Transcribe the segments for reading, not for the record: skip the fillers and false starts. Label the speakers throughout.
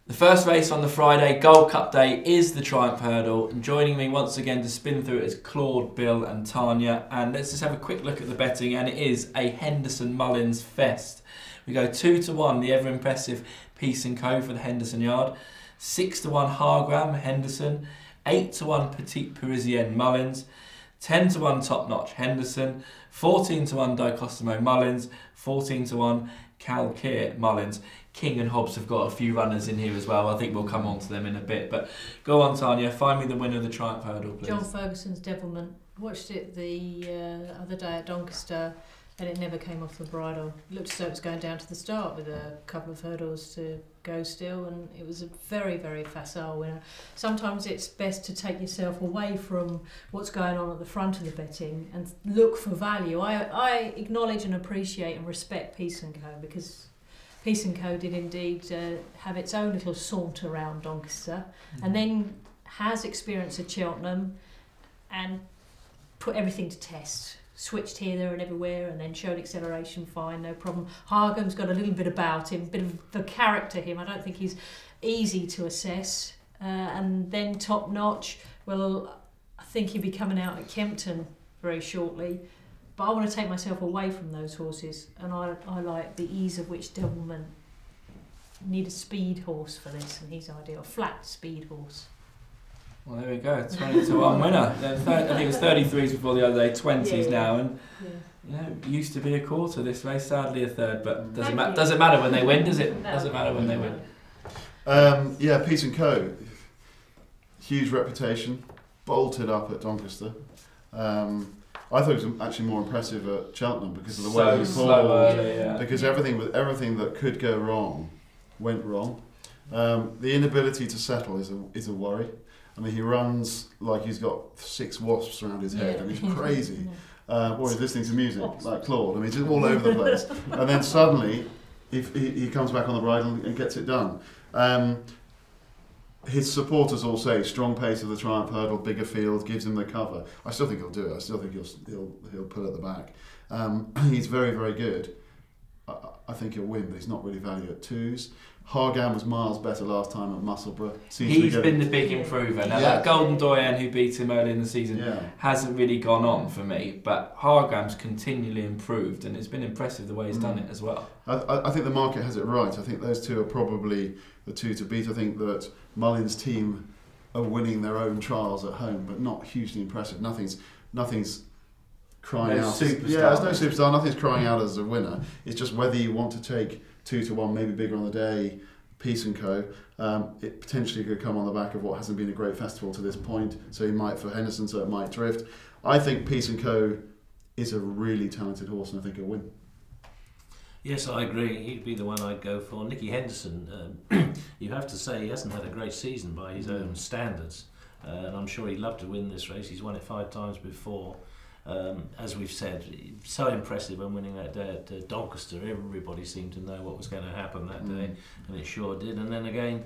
Speaker 1: The first race on the Friday, Gold Cup Day, is the Triumph Hurdle. And joining me once again to spin through it is Claude, Bill and Tanya. And let's just have a quick look at the betting, and it is a Henderson Mullins fest. We go 2-1, the ever impressive Peace & Co for the Henderson Yard. 6-1 Hargram, Henderson. 8-1 Petite Parisienne, Mullins. 10-1 Top Notch, Henderson. 14-1 Dicostomo, Mullins. 14-1 Calcare, Mullins. King and Hobbs have got a few runners in here as well. I think we'll come on to them in a bit. But go on, Tanya. Find me the winner of the Triumph Hurdle, please.
Speaker 2: John Ferguson's Devilment. Watched it the other day at Doncaster, and it never came off the bridle. It looked as though it was going down to the start with a couple of hurdles to go still, and it was a very, very facile winner. Sometimes it's best to take yourself away from what's going on at the front of the betting and look for value. I acknowledge and appreciate and respect Peace & Co, because Peace & Co did indeed have its own little saunt around Doncaster, and then has experience at Cheltenham and put everything to test. Switched here, there and everywhere, and then showed acceleration fine, no problem. Hargam's got a little bit about him, bit of a character him. I don't think he's easy to assess. And then Top Notch, well, I think he'll be coming out at Kempton very shortly. But I want to take myself away from those horses, and I like the ease of which Devilment need a speed horse for this, and he's ideal. Flat speed horse.
Speaker 1: Well, there we go, 20-1 winner. I think it was 33s before the other day, 20s now, and you know, used to be a quarter this race, sadly a third, but doesn't matter when they win, does it?
Speaker 2: No.
Speaker 1: Doesn't matter when they win.
Speaker 3: Yeah, Peace & Co. Huge reputation, bolted up at Doncaster. I thought it was actually more impressive at Cheltenham because of the way he pulled, because everything that could go wrong went wrong. The inability to settle is a worry. I mean, he runs like he's got 6 wasps around his head, and he's crazy. Or he's listening to music, like Claude. I mean, just all over the place. And then suddenly, he comes back on the bridle and gets it done. His supporters all say strong pace of the Triumph Hurdle, bigger field, gives him the cover. I still think he'll do it. I still think he'll put it at the back. He's very, very good. I think he'll win, but he's not really valued at 2s. Hargam was miles better last time at Musselburgh.
Speaker 1: He's been the big improver. Now that Golden Doyen who beat him early in the season hasn't really gone on for me, but Hargam's continually improved, and it's been impressive the way he's done it as well.
Speaker 3: I think the market has it right. I think those two are probably the two to beat. I think that Mullins' team are winning their own trials at home, but not hugely impressive. Nothing's crying out.
Speaker 1: Superstar.
Speaker 3: There's no superstar. Nothing's crying out as a winner. It's just whether you want to take 2-1, maybe bigger on the day, Peace & Co. It potentially could come on the back of what hasn't been a great festival to this point. So he might for Henderson, so it might drift. I think Peace & Co is a really talented horse, and I think he'll win.
Speaker 4: Yes, I agree. He'd be the one I'd go for. Nicky Henderson, you have to say he hasn't had a great season by his own standards. And I'm sure he'd love to win this race. He's won it 5 times before. As we've said, so impressive when winning that day at Doncaster. Everybody seemed to know what was going to happen that day, and it sure did. And then again,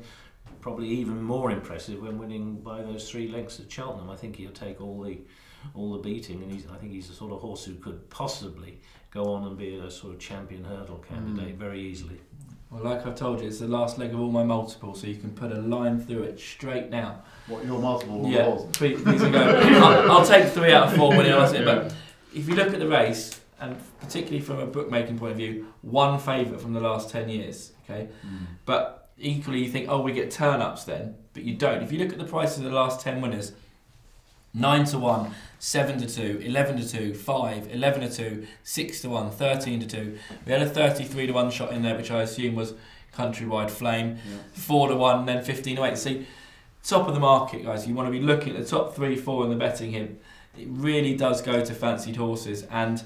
Speaker 4: probably even more impressive when winning by those 3 lengths at Cheltenham. I think he'll take all the beating, and I think he's the sort of horse who could possibly go on and be a sort of champion hurdle candidate very easily.
Speaker 1: Well, like I've told you, it's the last leg of all my multiples, so you can put a line through it straight now.
Speaker 3: What, your multiple?
Speaker 1: Yeah, please go. I'll take 3 out of 4 when you're it. But if you look at the race, and particularly from a bookmaking point of view, one favourite from the last 10 years, okay? But equally you think, oh, we get turn-ups then, but you don't. If you look at the prices of the last 10 winners, 9-1, 7-2, 11-2, 5, 11-2, 6-1, 13-2. We had a 33-1 shot in there, which I assume was Countrywide Flame. 4-1, then 15-8. See, top of the market, guys. You want to be looking at the top 3, 4 in the betting here. It really does go to fancied horses, and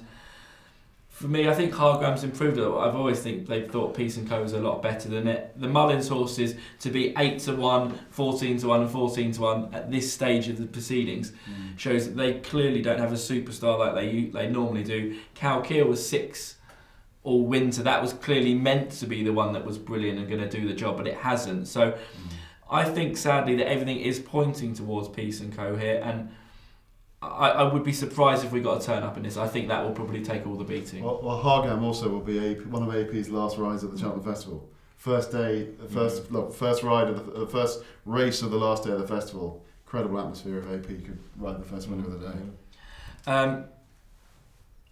Speaker 1: for me, I think Hargram's improved a lot. I've always they've thought Peace & Co is a lot better than it. The Mullins horses to be 8-1, 14-1 and 14-1 at this stage of the proceedings shows that they clearly don't have a superstar like they normally do. Calcare was 6 all winter. That was clearly meant to be the one that was brilliant and going to do the job, but it hasn't. So I think sadly that everything is pointing towards Peace & Co here, and I would be surprised if we got a turn up in this. I think that will probably take all the beating.
Speaker 3: Well, Hargam also will be one of AP's last rides at the Cheltenham Festival. first day, first ride of the first race of the last day of the festival. Incredible atmosphere if AP could ride the first winner of the day.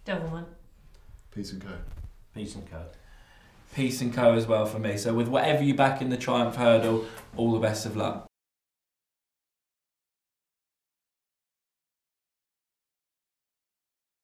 Speaker 2: Devilman.
Speaker 3: Peace and Co.
Speaker 4: Peace and Co.
Speaker 1: Peace and Co as well for me. So with whatever you back in the Triumph Hurdle, all the best of luck.